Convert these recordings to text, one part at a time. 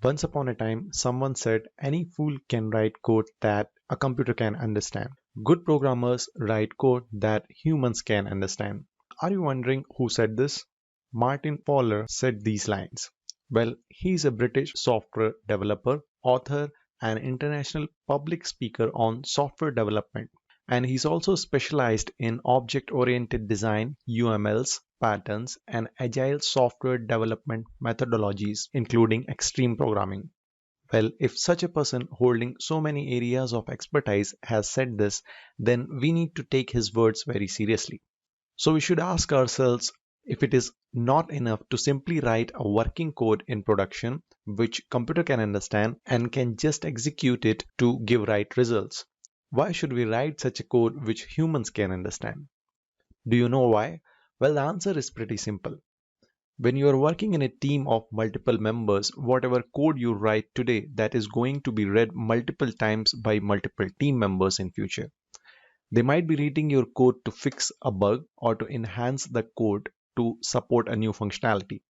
Once upon a time, someone said any fool can write code that a computer can understand. Good programmers write code that humans can understand. Are you wondering who said this? Martin Fowler said these lines. Well, he's a British software developer, author, and international public speaker on software development. And he's also specialized in object-oriented design, UMLs, patterns, and agile software development methodologies, including extreme programming. Well, if such a person holding so many areas of expertise has said this, then we need to take his words very seriously. So we should ask ourselves if it is not enough to simply write a working code in production which computer can understand and can just execute it to give right results. Why should we write such a code which humans can understand? Do you know why? Well, the answer is pretty simple. When you are working in a team of multiple members, whatever code you write today, that is going to be read multiple times by multiple team members in future. They might be reading your code to fix a bug or to enhance the code to support a new functionality.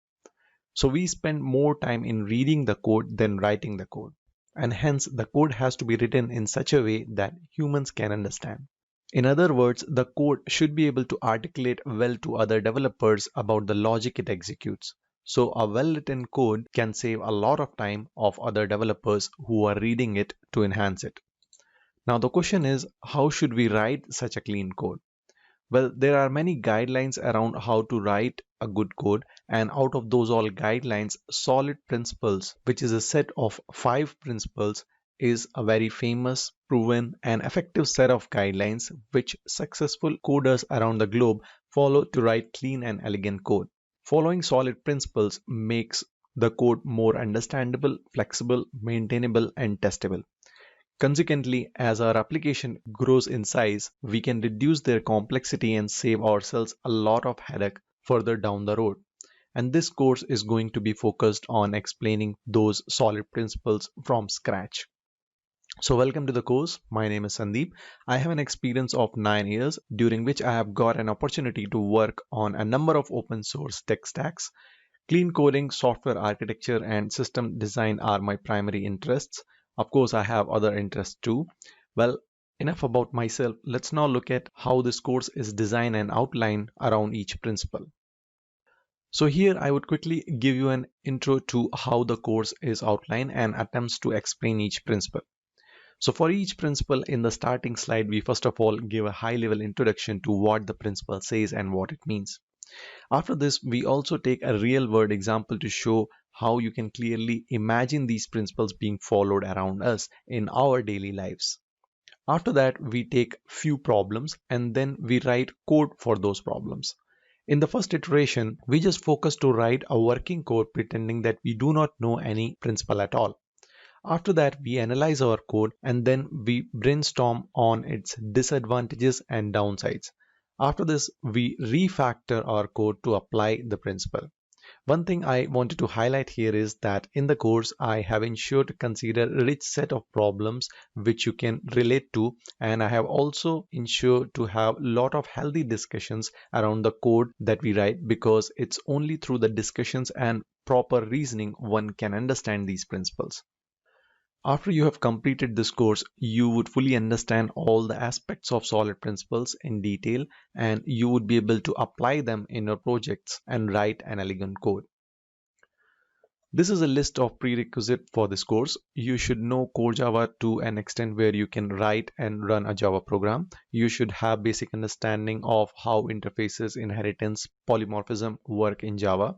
So we spend more time in reading the code than writing the code. And hence the code has to be written in such a way that humans can understand. In other words, the code should be able to articulate well to other developers about the logic it executes. So a well-written code can save a lot of time of other developers who are reading it to enhance it. Now the question is, how should we write such a clean code? Well, there are many guidelines around how to write a good code, and out of those all guidelines, solid principles, which is a set of 5 principles, is a very famous, proven, and effective set of guidelines which successful coders around the globe follow to write clean and elegant code. Following solid principles makes the code more understandable, flexible, maintainable, and testable. Consequently, as our application grows in size, we can reduce their complexity and save ourselves a lot of headache further down the road. And this course is going to be focused on explaining those solid principles from scratch. So welcome to the course. My name is Sandeep. I have an experience of 9 years during which I have got an opportunity to work on a number of open source tech stacks. Clean coding, software architecture, and system design are my primary interests. Of course, I have other interests too. Well, enough about myself. Let's now look at how this course is designed and outlined around each principle. So here I would quickly give you an intro to how the course is outlined and attempts to explain each principle. So for each principle in the starting slide, we first of all give a high level introduction to what the principle says and what it means. After this, we also take a real world example to show how you can clearly imagine these principles being followed around us in our daily lives. After that, we take few problems and then we write code for those problems. In the first iteration, we just focus to write a working code pretending that we do not know any principle at all. After that, we analyze our code and then we brainstorm on its disadvantages and downsides. After this, we refactor our code to apply the principle. One thing I wanted to highlight here is that in the course, I have ensured to consider a rich set of problems which you can relate to, and I have also ensured to have a lot of healthy discussions around the code that we write, because it's only through the discussions and proper reasoning one can understand these principles. After you have completed this course, you would fully understand all the aspects of solid principles in detail, and you would be able to apply them in your projects and write an elegant code. This is a list of prerequisites for this course. You should know core Java to an extent where you can write and run a Java program. You should have basic understanding of how interfaces, inheritance, polymorphism work in Java.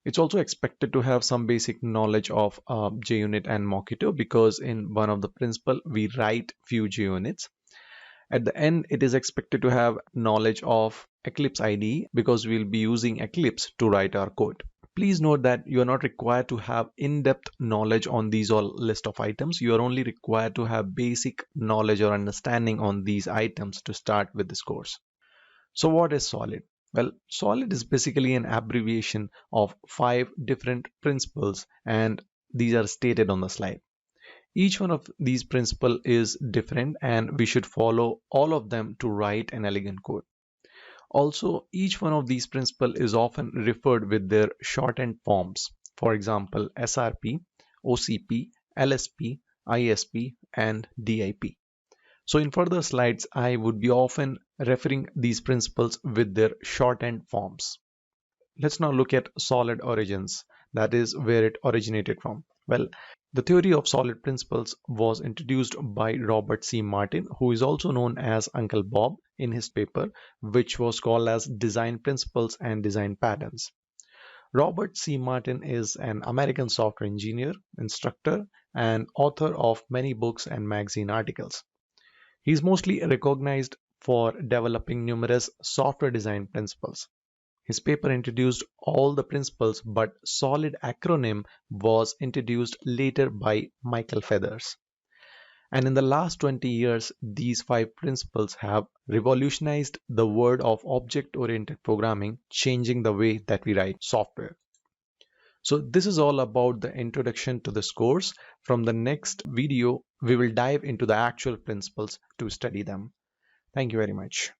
It's also expected to have some basic knowledge of JUnit and Mockito, because in one of the principle we write few JUnits. At the end, it is expected to have knowledge of Eclipse IDE, because we'll be using Eclipse to write our code. Please note that you are not required to have in-depth knowledge on these all list of items. You are only required to have basic knowledge or understanding on these items to start with this course. So what is solid? Well, solid is basically an abbreviation of 5 different principles, and these are stated on the slide. Each one of these principles is different, and we should follow all of them to write an elegant code. Also, each one of these principles is often referred with their shortened forms. For example, SRP, OCP, LSP, ISP, and DIP. So in further slides, I would be often referring these principles with their shorthand forms. Let's now look at solid origins, that is where it originated from. Well, the theory of solid principles was introduced by Robert C. Martin, who is also known as Uncle Bob, in his paper, which was called as Design Principles and Design Patterns. Robert C. Martin is an American software engineer, instructor, and author of many books and magazine articles. He is mostly recognized for developing numerous software design principles. His paper introduced all the principles, but SOLID acronym was introduced later by Michael Feathers. And in the last 20 years, these five principles have revolutionized the world of object-oriented programming, changing the way that we write software. So this is all about the introduction to this course. From the next video, we will dive into the actual principles to study them. Thank you very much.